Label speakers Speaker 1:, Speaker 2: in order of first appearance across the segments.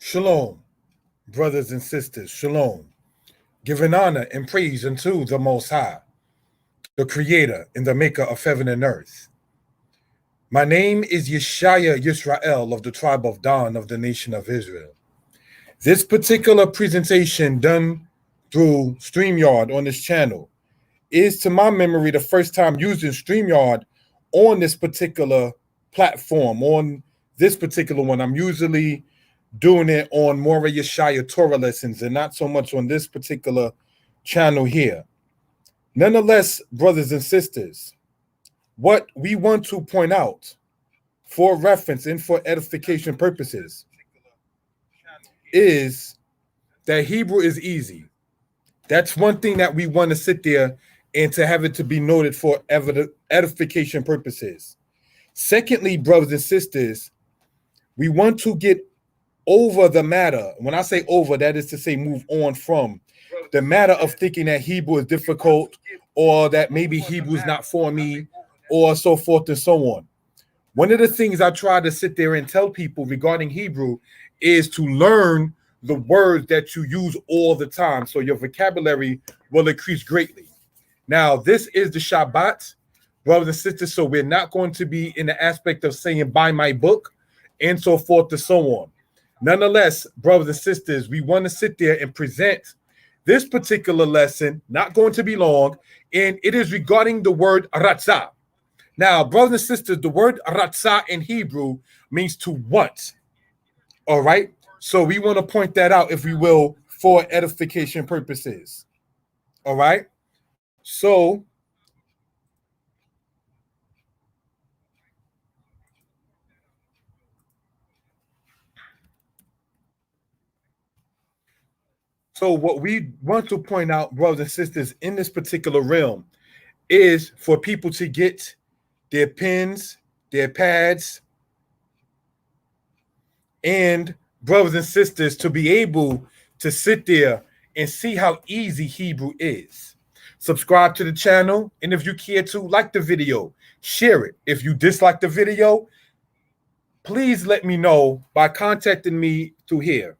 Speaker 1: Shalom, brothers and sisters, shalom. Giving honor and praise unto the Most High, the Creator and the Maker of heaven and earth. My name is Yeshaya Yisrael of the tribe of Dan of the nation of Israel. This particular presentation done through StreamYard on this channel is, to my memory, the first time using StreamYard on this particular platform, on this particular one. I'm usually doing it on Mora Yeshaya Torah lessons and not so much on this particular channel here. Nonetheless, brothers and sisters, what we want to point out for reference and for edification purposes is that Hebrew is easy. That's one thing that we want to sit there and to have it to be noted for edification purposes. Secondly, brothers and sisters, we want to get over the matter. When I say over, that is to say move on from the matter of thinking that Hebrew is difficult or that maybe Hebrew is not for me or so forth and so on. One of the things I try to sit there and tell people regarding Hebrew is to learn the words that you use all the time so your vocabulary will increase greatly. Now, this is the Shabbat, brothers and sisters, so we're not going to be in the aspect of saying buy my book and so forth and so on. Nonetheless, brothers and sisters, we want to sit there and present this particular lesson, not going to be long, and it is regarding the word Ratzah. Now, brothers and sisters, the word Ratzah in Hebrew means to want. All right? So we want to point that out, if we will, for edification purposes. All right? So what we want to point out, brothers and sisters, in this particular realm is for people to get their pens, their pads, and brothers and sisters to be able to sit there and see how easy Hebrew is. Subscribe to the channel, and if you care to, like the video, share it. If you dislike the video, please let me know by contacting me through here.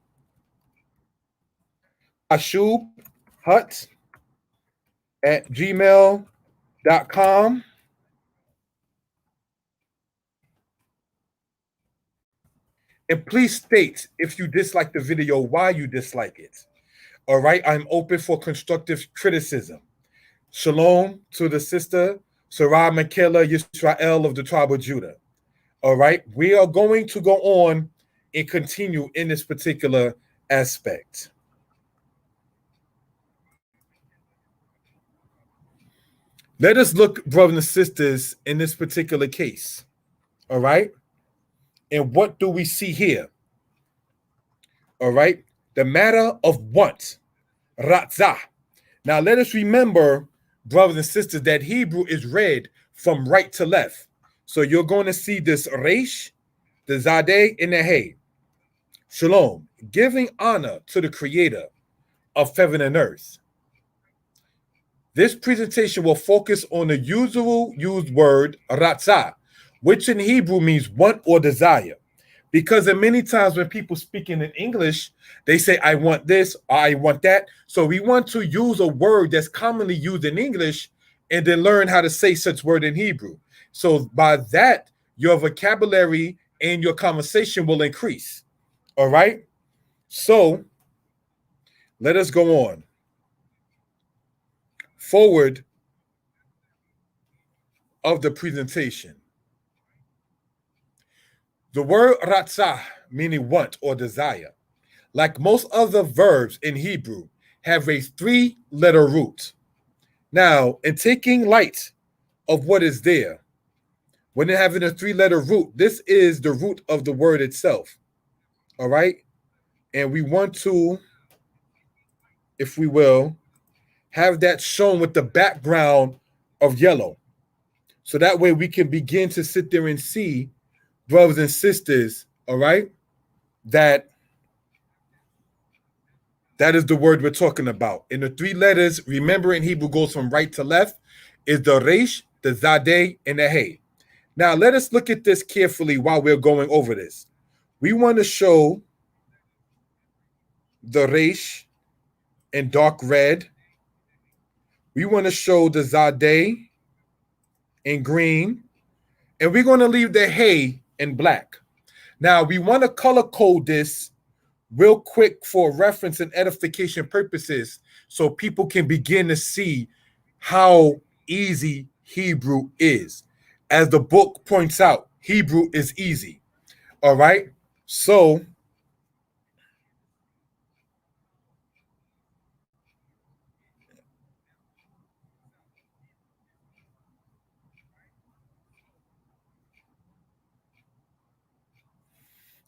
Speaker 1: ashubhut@gmail.com. And please state if you dislike the video, why you dislike it. All right, I'm open for constructive criticism. Shalom to the sister, Sarah Michaela Yisrael of the tribe of Judah. All right, we are going to go on and continue in this particular aspect. Let us look, brothers and sisters, in this particular case. All right, and what do we see here? All right, the matter of want, Ratzah. Now, let us remember, brothers and sisters, that Hebrew is read from right to left. So you're going to see this Resh, the Zadeh, and the Hey. Shalom, giving honor to the Creator of heaven and earth. This presentation will focus on the usual used word Ratzah, which in Hebrew means want or desire. Because many times when people speaking in English, they say, I want this, or I want that. So we want to use a word that's commonly used in English and then learn how to say such word in Hebrew. So by that, your vocabulary and your conversation will increase. All right? So let us go on. Forward of the presentation. The word ratzah, meaning want or desire, like most other verbs in Hebrew, have a 3-letter root. Now, in taking light of what is there, when they're having a 3-letter root, this is the root of the word itself. All right? And we want to, if we will, have that shown with the background of yellow. So that way we can begin to sit there and see, brothers and sisters, all right, that is the word we're talking about. And the 3 letters, remember in Hebrew, goes from right to left, is the Resh, the Zadeh, and the Hey. Now, let us look at this carefully while we're going over this. We want to show the resh in dark red. We want to show the zadeh in green. And we're going to leave the hay in black. Now, we want to color code this real quick for reference and edification purposes so people can begin to see how easy Hebrew is. As the book points out, Hebrew is easy. All right? So,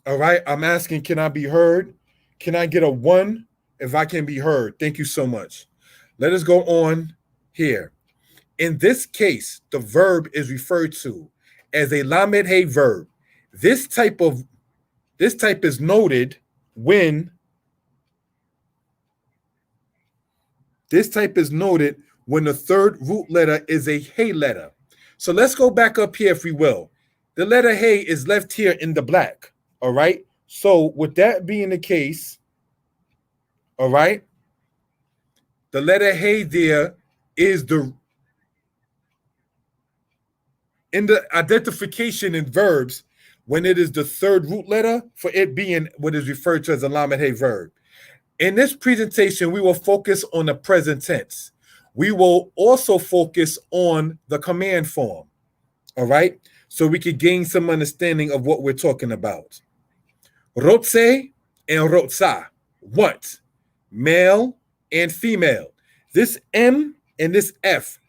Speaker 1: all right, I'm asking, can I be heard? Can I get a 1 if I can be heard? Thank you so much. Let us go on here. In this case, the verb is referred to as a lamed hey verb. This type is noted when the third root letter is a hey letter. So let's go back up here if we will. The letter hey is left here in the black. All right. So with that being the case, all right, the letter hey there is in the identification in verbs when it is the third root letter for it being what is referred to as a lamed hey verb. In this presentation, we will focus on the present tense. We will also focus on the command form, all right? So we could gain some understanding of what we're talking about. Rotze and rotza, want, male and female. This M and this F.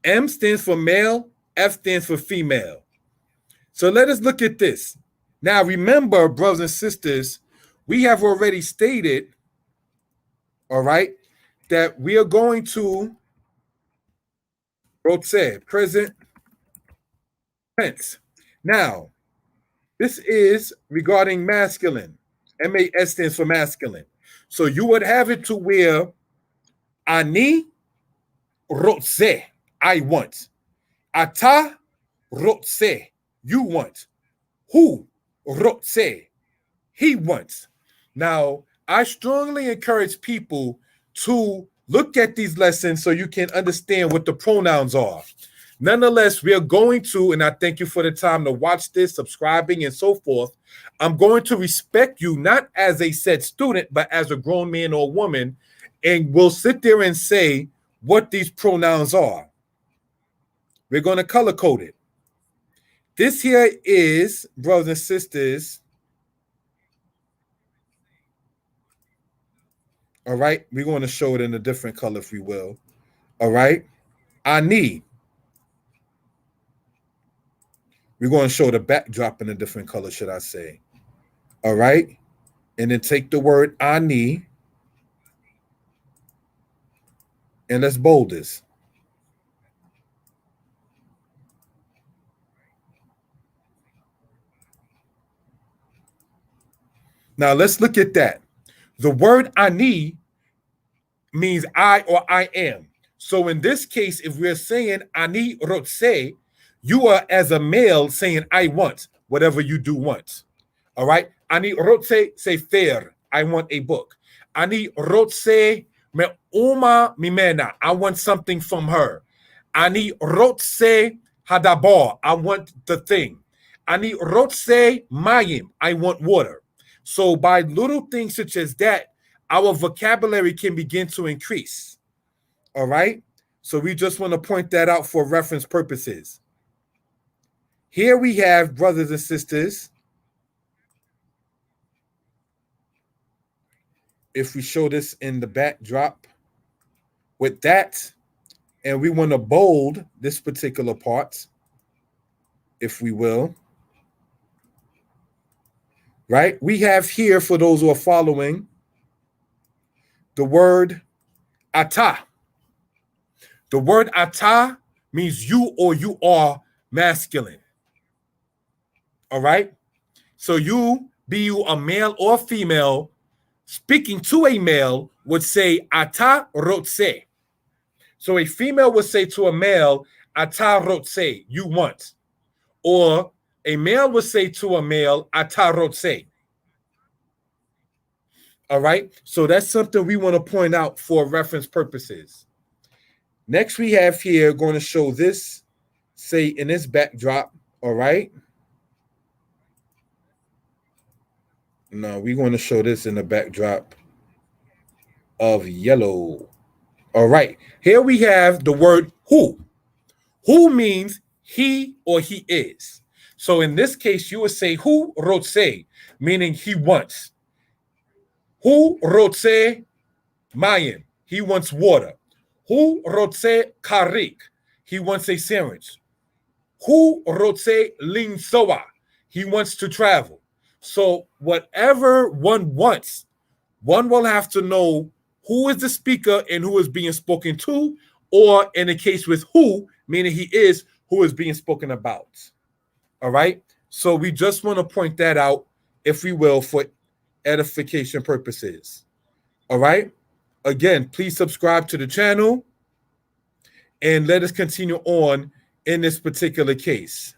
Speaker 1: M stands for male, F stands for female. So let us look at this. Now remember, brothers and sisters, we have already stated, all right, that we are going to rotze, present tense. Now, this is regarding masculine. MAS stands for masculine. So you would have it to where ani rotze, I want. Ata rotze, you want. Hu rotze, he wants. Now, I strongly encourage people to look at these lessons so you can understand what the pronouns are. Nonetheless, we are going to, and I thank you for the time to watch this, subscribing, and so forth. I'm going to respect you not as a said student, but as a grown man or woman, and we'll sit there and say what these pronouns are. We're going to color code it. This here is, brothers and sisters, all right, we're going to show it in a different color if we will. All right, ani. We're going to show the backdrop in a different color, should I say. All right, and then take the word ani and let's bold this. Now let's look at that. The word ani means I or I am. So in this case, if we're saying ani rotse, you are as a male saying I want, whatever you do want. All right. Ani rotse, say fair. I want a book. Ani rotse me uma mimena. I want something from her. Ani rotse hadabar. I want the thing. Ani rotse mayim. I want water. So by little things such as that, our vocabulary can begin to increase. All right. So we just want to point that out for reference purposes. Here we have, brothers and sisters, if we show this in the backdrop with that, and we want to bold this particular part, if we will, right? We have here, for those who are following, the word ata. The word ata means you or you are masculine. All right? So you, be you a male or female, speaking to a male would say ata rotse. So a female would say to a male, ata rotse, you want. Or a male would say to a male, ata rotse. All right. So that's something we want to point out for reference purposes. Next, we have here going to show this, say in this backdrop. All right. No, we're going to show this in the backdrop of yellow. All right. Here we have the word who. Who means he or he is. So in this case, you would say who rotse, meaning he wants. Who rotse mayim, he wants water. Who rotse karik, he wants a sandwich. Who rotse linsoa, he wants to travel. So whatever one wants, one will have to know who is the speaker and who is being spoken to, or in the case with who, meaning he is, who is being spoken about. All right. So we just want to point that out, if we will, for edification purposes. All right. Again, please subscribe to the channel and let us continue on in this particular case.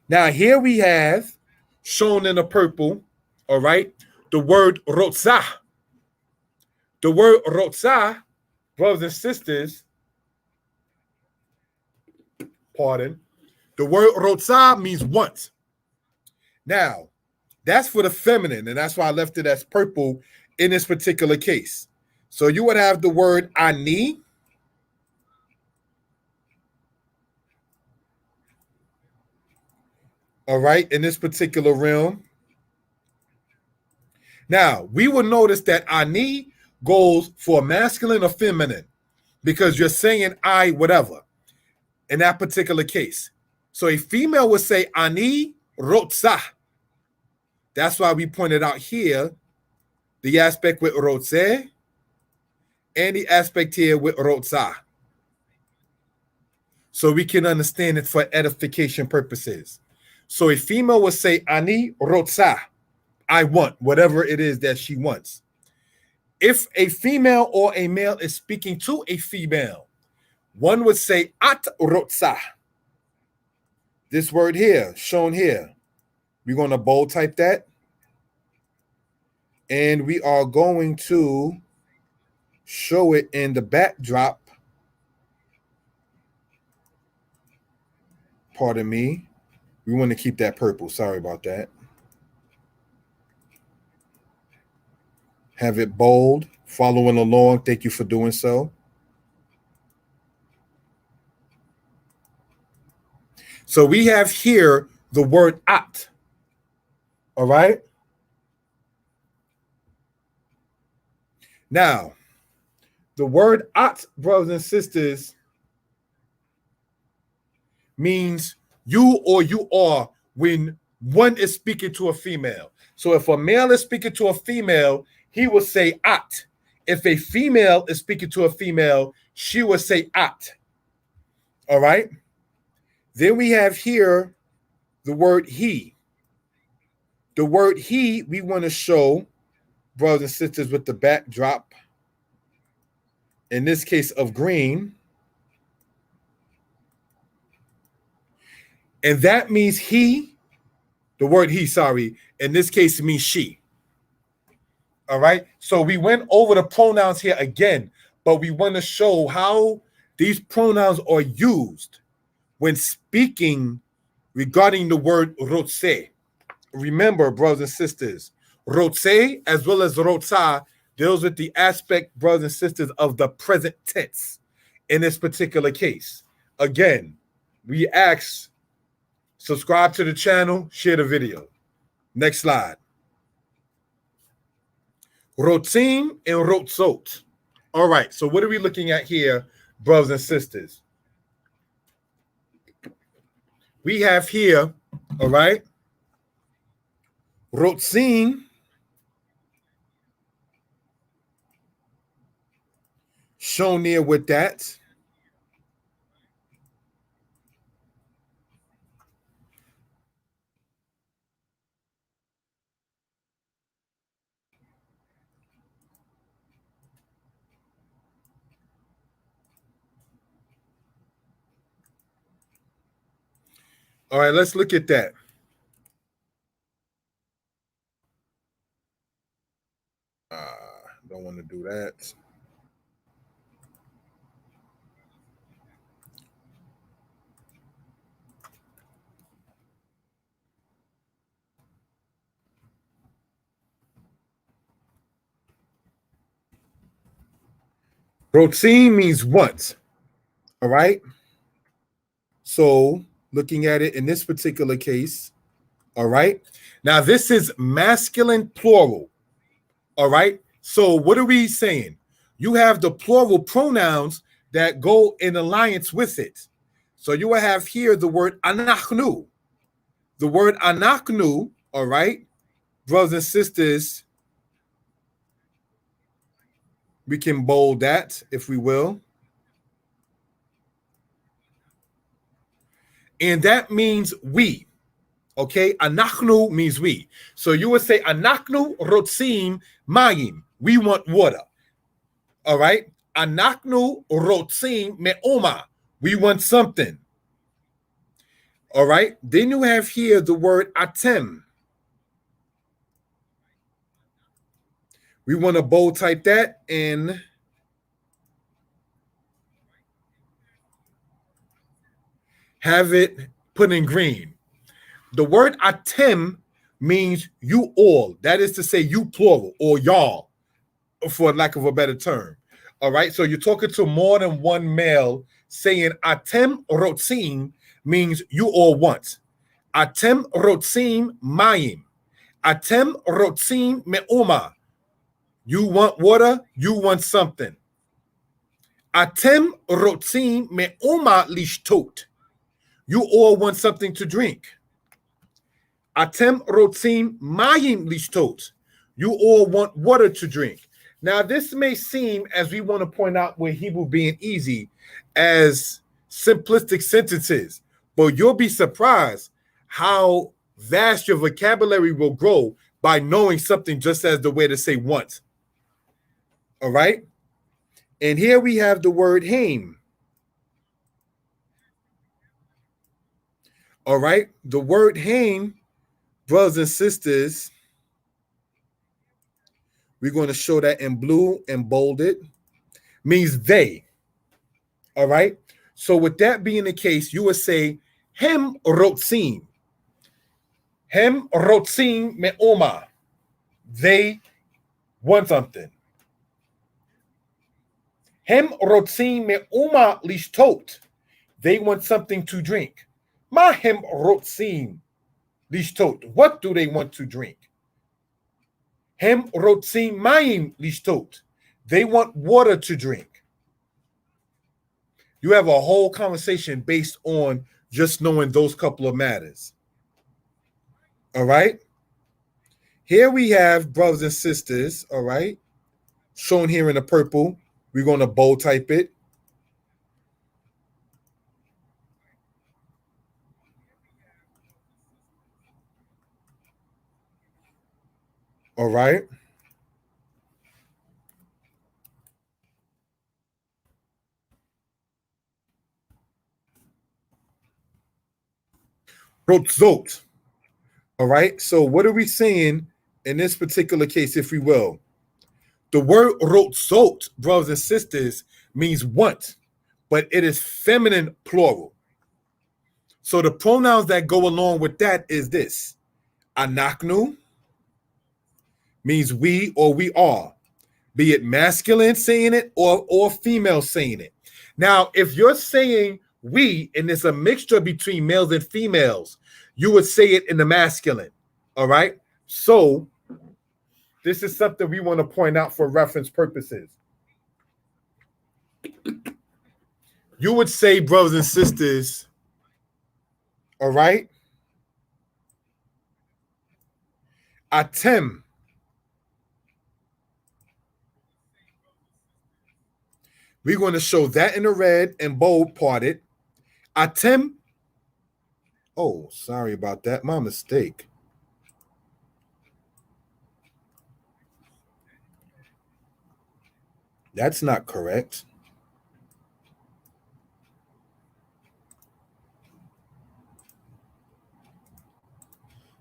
Speaker 1: Now, here we have shown in the purple, all right, the word rotzah. The word rotzah, brothers and sisters, pardon, the word rotzah means want. Now, that's for the feminine, and that's why I left it as purple in this particular case. So you would have the word ani. All right, in this particular realm. Now, we will notice that ani goes for masculine or feminine because you're saying I, whatever, in that particular case. So a female would say ani rotzah. That's why we pointed out here the aspect with rotze and the aspect here with rotzah. So we can understand it for edification purposes. So a female would say ani rotzah, I want whatever it is that she wants. If a female or a male is speaking to a female, one would say at rotzah. This word here, shown here, we're going to bold type that. And we are going to show it in the backdrop. Pardon me. We want to keep that purple. Sorry about that. Have it bold, following along. Thank you for doing so. So we have here the word at. All right. Now, the word at, brothers and sisters, means you or you are when one is speaking to a female. So if a male is speaking to a female, he will say at. If a female is speaking to a female, she will say at. All right. Then we have here the word he. The word he, we want to show, brothers and sisters, with the backdrop, in this case of green. And that means he, the word he, sorry, in this case it means she. All right. So we went over the pronouns here again, but we want to show how these pronouns are used when speaking regarding the word rotse. Remember, brothers and sisters, rotse as well as rotsa deals with the aspect, brothers and sisters, of the present tense in this particular case. Again, we ask, subscribe to the channel, share the video. Next slide. Rotzim and rotzot. All right, so what are we looking at here, brothers and sisters? We have here, all right, rotzim shown there with that. All right, let's look at that. do that. Rotzim means once. All right. So looking at it in this particular case, all right. Now this is masculine plural. All right. So what are we saying? You have the plural pronouns that go in alliance with it. So you will have here the word anachnu. The word anachnu, all right, brothers and sisters, we can bold that if we will. And that means we. Okay, anachnu means we. So you would say anachnu rotzim mayim. We want water. All right. Anachnu rotzim me'oma. We want something. All right. Then you have here the word atem. We want to bold type that and have it put in green. The word atem means you all. That is to say, you plural or y'all, for lack of a better term. All right. So you're talking to more than one male saying atem rotzim means you all want. Atem rotzim mayim. Atem rotzim me'oma. You want water, you want something. Atem rotzim me'oma lishtot. You all want something to drink. Atem rotzim mayim lishtot. You all want water to drink. Now, this may seem, as we want to point out with Hebrew being easy, as simplistic sentences, but you'll be surprised how vast your vocabulary will grow by knowing something just as the way to say want. All right? And here we have the word haim. All right? The word haim, brothers and sisters, we're going to show that in blue and bold it, means they. All right? So with that being the case, you would say hem rotzim. Hem rotzim me'oma. They want something. Hem rotzim me'oma lishtot. They want something to drink. Ma hem rotzim lishtot. What do they want to drink? Hem rotzim mayim lishtot. They want water to drink. You have a whole conversation based on just knowing those couple of matters. All right. Here we have, brothers and sisters, all right, shown here in the purple. We're going to bold type it. All right. Rotzot. All right. So what are we saying in this particular case, if we will? The word rotzot, brothers and sisters, means want, but it is feminine plural. So the pronouns that go along with that is this. Anaknu means we or we are, be it masculine saying it or female saying it. Now, if you're saying we and it's a mixture between males and females, you would say it in the masculine. All right. So this is something we want to point out for reference purposes. You would say, brothers and sisters, all right, atem. We're going to show that in the red and bold parted. Atem. Oh, sorry about that. My mistake. That's not correct.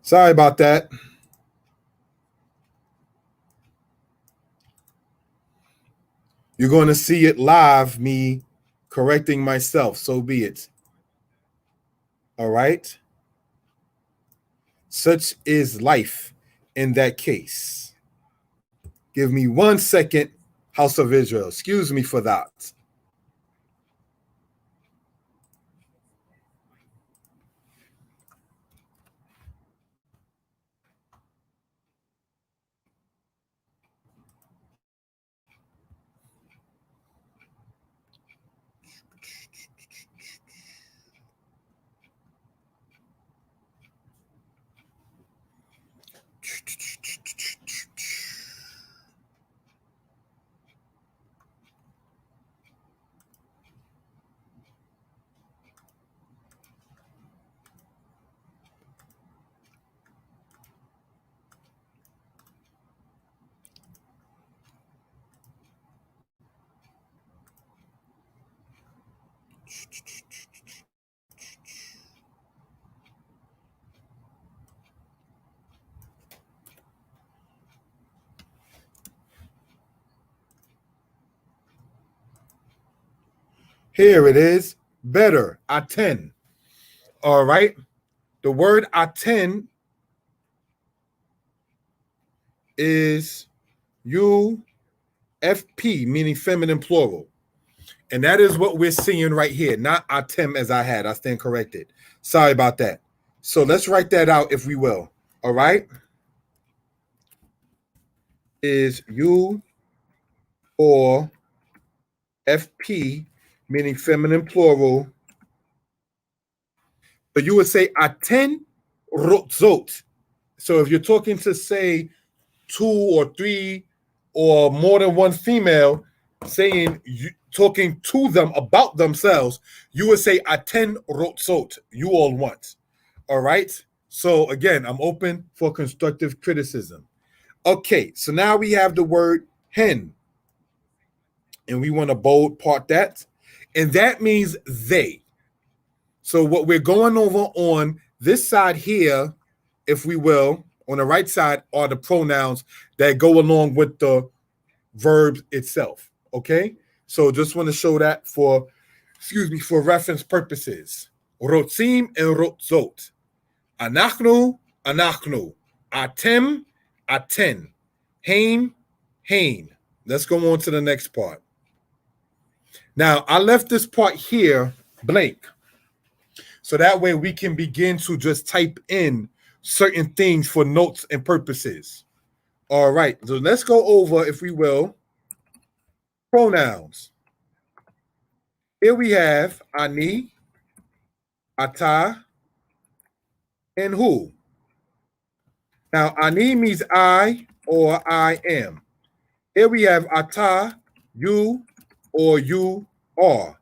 Speaker 1: Sorry about that. You're going to see it live, me correcting myself. So be it. All right. Such is life in that case. Give me 1 second, House of Israel. Excuse me for that. Here it is. Better. Aten. All right. The word aten is UFP, meaning feminine plural. And that is what we're seeing right here, not atem as I had. I stand corrected. Sorry about that. So let's write that out if we will. All right. Is U or FP, meaning feminine plural. But you would say aten rotzot. So if you're talking to say 2 or 3 or more than one female, saying talking to them about themselves, you would say aten rotzot. You all want. All right. So again, I'm open for constructive criticism. Okay, so now we have the word hen, and we want to bold part that, and that means they. So what we're going over on this side here, if we will, on the right side are the pronouns that go along with the verb itself. Okay, so just want to show that for, for reference purposes. Rotzim and rotzot. Anachnu, anachnu. Atem, aten. Hain, hain. Let's go on to the next part. Now, I left this part here blank. So that way we can begin to just type in certain things for notes and purposes. All right. So let's go over, if we will, pronouns. Here we have ani, ata, and hu. Now, ani means I or I am. Here we have ata, you or you are.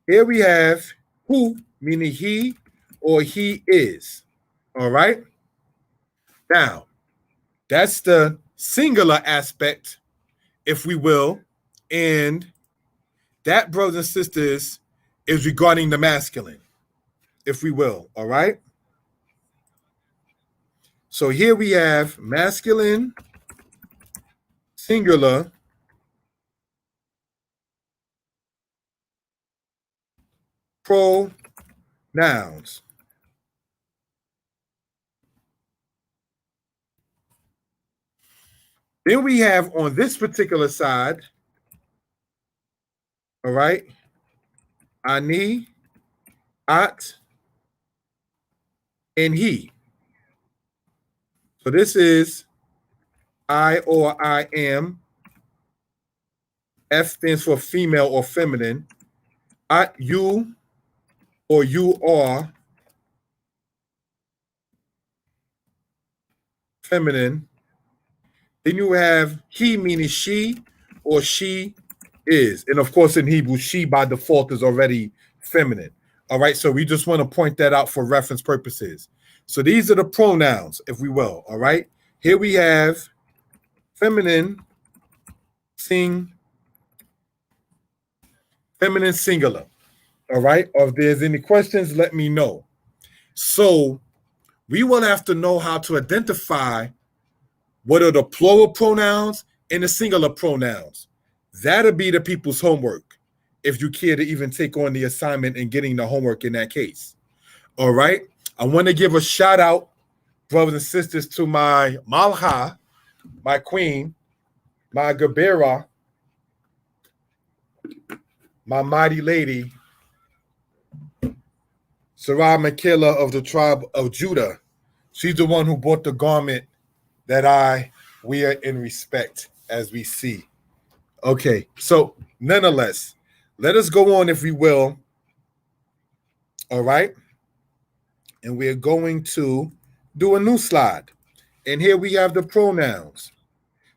Speaker 1: Here we have hu, meaning he or he is. All right. Now, that's the singular aspect, if we will. And that, brothers and sisters, is regarding the masculine, if we will. All right. So here we have masculine, singular, pronouns. Then we have on this particular side, all right, ani, at, and he. So this is I or I am. F stands for female or feminine. At, you or you are, feminine. Then you have he, meaning she or she is. And of course, in Hebrew, she by default is already feminine. All right. So we just want to point that out for reference purposes. So these are the pronouns, if we will. All right. Here we have feminine, feminine singular. All right. Or if there's any questions, let me know. So we will have to know how to identify what are the plural pronouns and the singular pronouns. That'll be the people's homework if you care to even take on the assignment and getting the homework in that case. All right. I want to give a shout out, brothers and sisters, to my Malha, my queen, my Gabera, my mighty lady, Sarah Michaela of the tribe of Judah. She's the one who bought the garment that I wear in respect, as we see. Okay, so nonetheless, let us go on, if we will. All right. And we're going to do a new slide. And here we have the pronouns.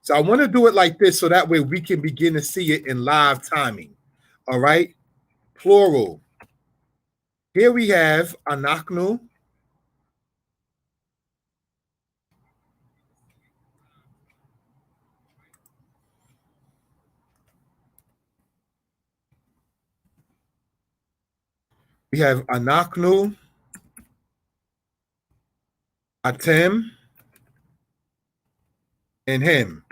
Speaker 1: So I want to do it like this so that way we can begin to see it in live timing. All right. Plural. Here we have anachnu. We have anachnu, atem, and him.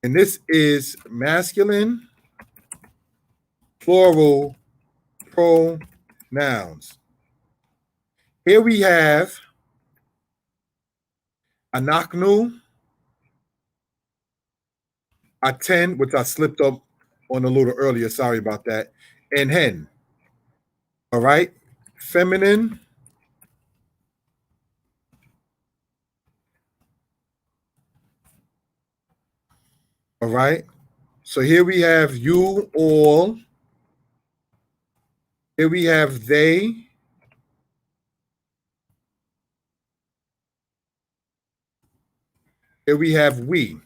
Speaker 1: And this is masculine, plural pronouns. Here we have anachnu, aten, which I slipped up on a little earlier. Sorry about that. And hen. All right. Feminine. All right. So here we have you all. Here we have they. Here we have we.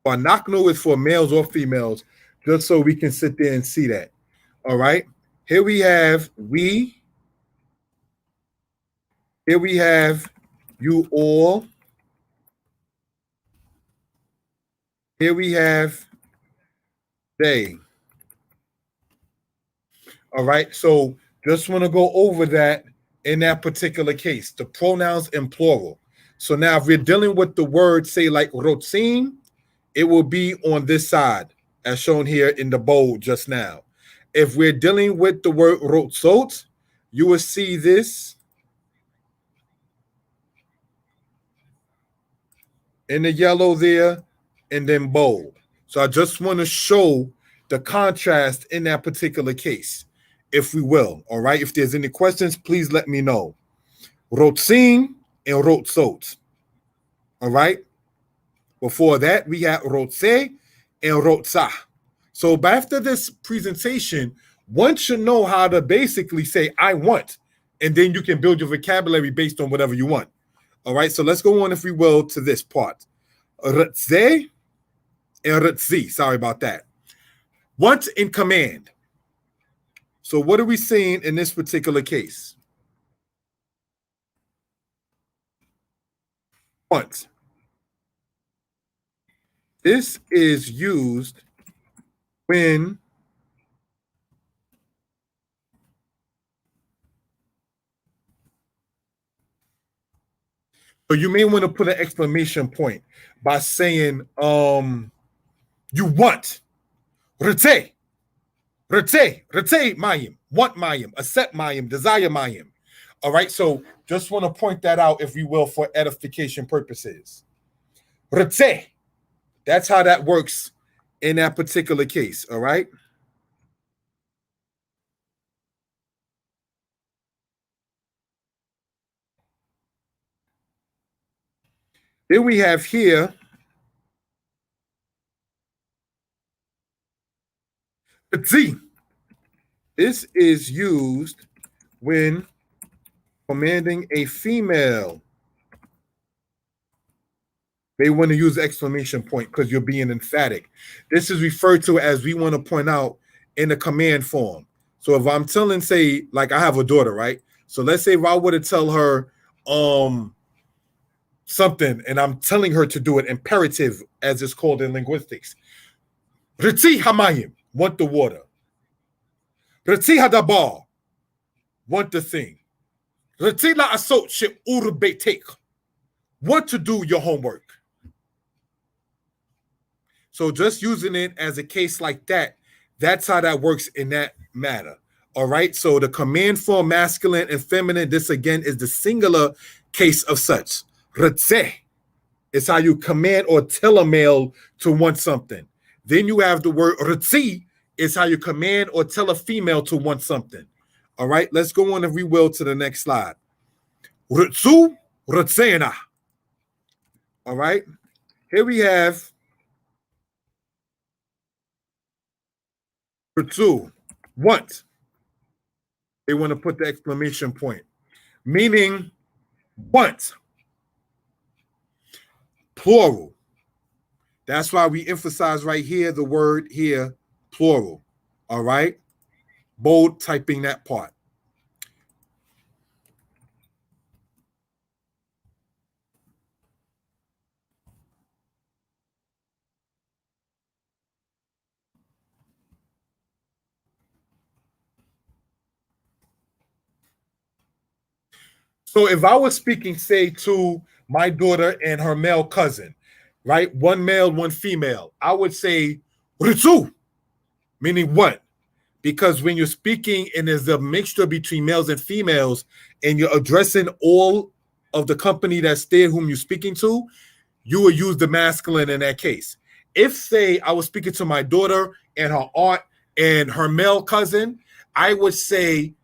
Speaker 1: Anachnu is for males or females, just so we can sit there and see that. All right. Here we have we. Here we have you all. Here we have they. All right. So just want to go over that in that particular case, the pronouns in plural. So now if we're dealing with the word, say like rotzin, it will be on this side, as shown here in the bold just now. If we're dealing with the word rotzot, you will see this in the yellow there and then bold. So I just want to show the contrast in that particular case, if we will. All right. If there's any questions, please let me know. Rotzin and rotzot. All right. Before that, we had rotze and rotzah. So after this presentation, one should know how to basically say, I want, and then you can build your vocabulary based on whatever you want. All right, so let's go on, if we will, to this part. Ratze and ratzi. Sorry about that. Want in command. So what are we seeing in this particular case? Want. This is used when so you may want to put an exclamation point by saying, you want. Rete, mayim, want mayim, accept mayim, desire mayim. All right, so just want to point that out, if we will, for edification purposes. Rete, that's how that works in that particular case. All right. Then we have here Z. This is used when commanding a female. They want to use exclamation point because you're being emphatic. This is referred to as, we want to point out, in a command form. So if I'm telling, say, like I have a daughter, right? So let's say if I were to tell her something and I'm telling her to do it, imperative, as it's called in linguistics. Reti hamayim, want the water. Reti hadabar, want the thing. Reti la asot she urbetek, want to do your homework. So just using it as a case like that, that's how that works in that matter. All right. So the command form masculine and feminine, this again is the singular case of such. Ratzeh is how you command or tell a male to want something. Then you have the word ratzi is how you command or tell a female to want something. All right. Let's go on, if we will, to the next slide. Ratzu ratzena. All right. Here we have ratzu, want. They want to put the exclamation point, meaning want, plural. That's why we emphasize right here the word here, plural. All right. Bold typing that part. So if I was speaking, say, to my daughter and her male cousin, right? One male, one female, I would say, Ritsu, meaning what? Because when you're speaking and there's a mixture between males and females, and you're addressing all of the company that's there whom you're speaking to, you would use the masculine in that case. If, say, I was speaking to my daughter and her aunt and her male cousin, I would say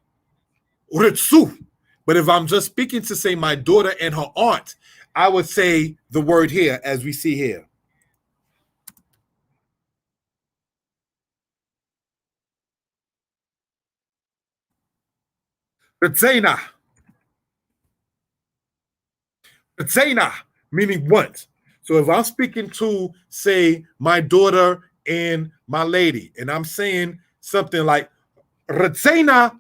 Speaker 1: Ritsu. But if I'm just speaking to, say, my daughter and her aunt, I would say the word here, as we see here. Ritzena. Ritzena, meaning what? So if I'm speaking to, say, my daughter and my lady, and I'm saying something like Ritzena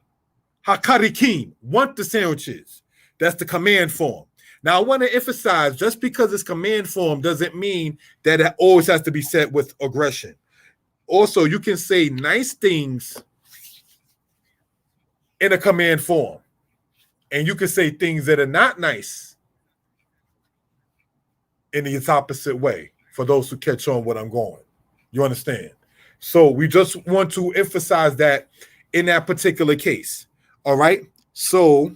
Speaker 1: Hakarikin, want the sandwiches. That's the command form. Now, I want to emphasize, just because it's command form doesn't mean that it always has to be said with aggression. Also, you can say nice things in a command form, and you can say things that are not nice in the opposite way, for those who catch on what I'm going. You understand? So we just want to emphasize that in that particular case. All right. So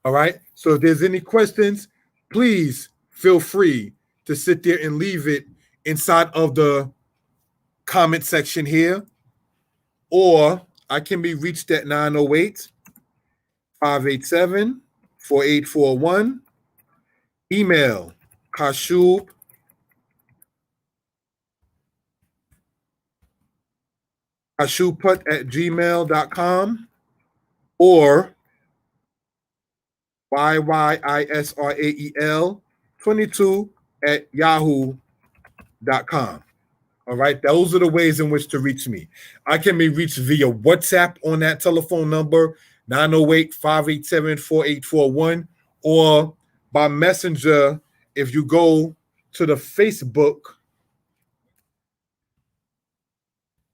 Speaker 1: all right. So if there's any questions, please feel free to sit there and leave it inside of the comment section here, or I can be reached at 908 587 4841. Email kashub kashubput@gmail.com or yyisrael22@yahoo.com. All right. Those are the ways in which to reach me. I can be reached via WhatsApp on that telephone number, 908 587 4841, or by messenger if you go to the Facebook,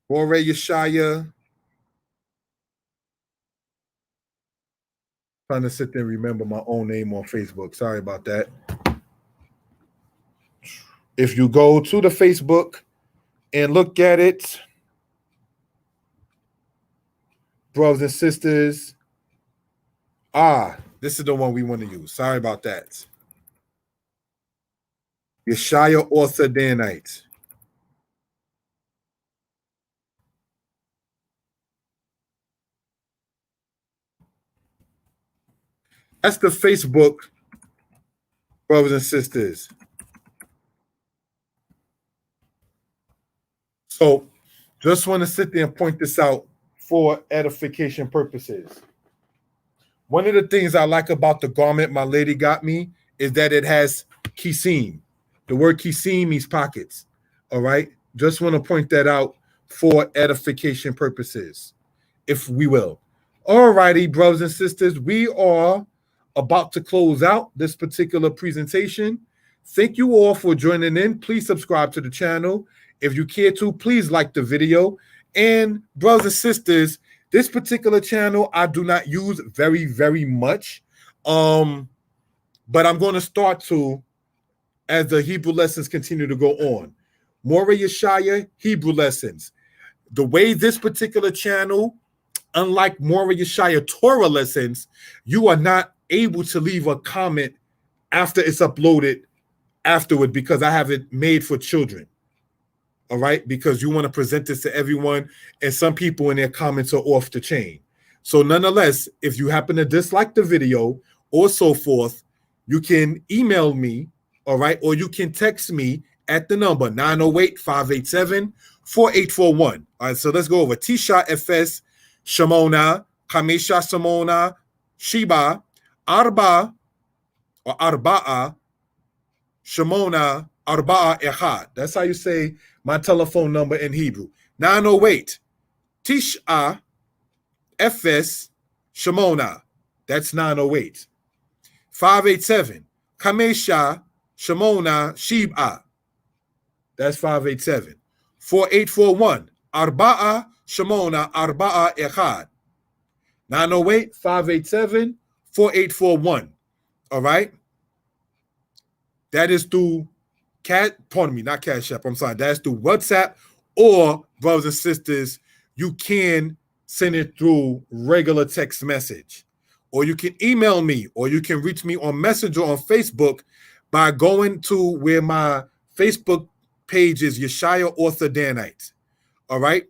Speaker 1: Bore Yeshaya. Trying to sit there and remember my own name on Facebook. Sorry about that. If you go to the Facebook and look at it, brothers and sisters, this is the one we want to use. Sorry about that. Yeshaya Author Danite. That's the Facebook, brothers and sisters. So just want to sit there and point this out for edification purposes. One of the things I like about the garment my lady got me is that it has kisim. The word kisim means pockets. All right. Just want to point that out for edification purposes, if we will. All righty, brothers and sisters, we are about to close out this particular presentation. Thank you all for joining in. Please subscribe to the channel. If you care to, please like the video. And brothers and sisters, This particular channel I do not use very, very much. But I'm going to start to as the Hebrew lessons continue to go on. Moreh Yeshaya Hebrew lessons. The way this particular channel, unlike Moreh Yeshaya Torah lessons, you are not able to leave a comment after it's uploaded afterward because I have it made for children. All right, because you want to present this to everyone, and some people in their comments are off the chain. So nonetheless, if you happen to dislike the video or so forth, you can email me, all right, or you can text me at the number 908-587-4841. All right, so let's go over. Tisha Efes Shemona, Kamesha Shemona, Sheba, Arba, or Arba'a, Shemona, Arba'a Echad. That's how you say my telephone number in Hebrew. 908 Tisha Efes Shemona. That's 908. 587 Kamesha Shemona Sheba. That's 587. 4841 Arba'a Shemona Arba'a Echad. 908-587-4841. All right. That is through not Cash App. I'm sorry. That's through WhatsApp, or brothers and sisters, you can send it through regular text message, or you can email me, or you can reach me on Messenger on Facebook by going to where my Facebook page is, Yeshaya Author Danite. All right.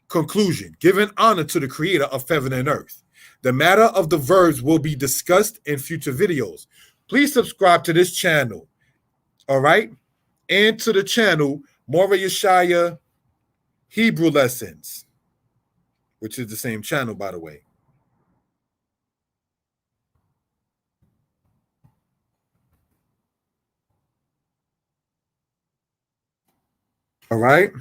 Speaker 1: Conclusion: giving honor to the creator of heaven and earth. The matter of the verbs will be discussed in future videos. Please subscribe to this channel. All right. And to the channel Moreh Yeshaya Hebrew Lessons, which is the same channel, by the way. All right.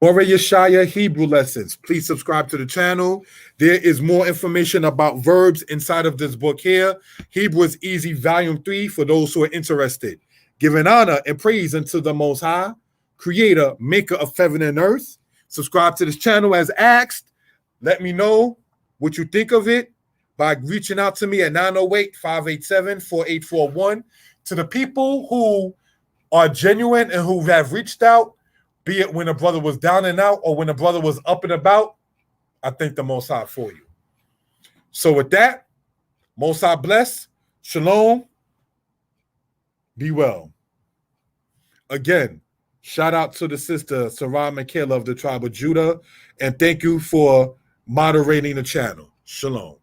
Speaker 1: Moreh Yeshaya Hebrew Lessons. Please subscribe to the channel. There is more information about verbs inside of this book here. Hebrew is Easy, Volume 3, for those who are interested. Giving honor and praise unto the Most High, Creator, Maker of heaven and earth. Subscribe to this channel as asked. Let me know what you think of it by reaching out to me at 908-587-4841. To the people who are genuine and who have reached out, be it when a brother was down and out or when a brother was up and about, I thank the Most High for you. So with that, Most High bless. Shalom. Be well. Again, shout out to the sister Sarah Michaela of the tribe of Judah, and thank you for moderating the channel. Shalom.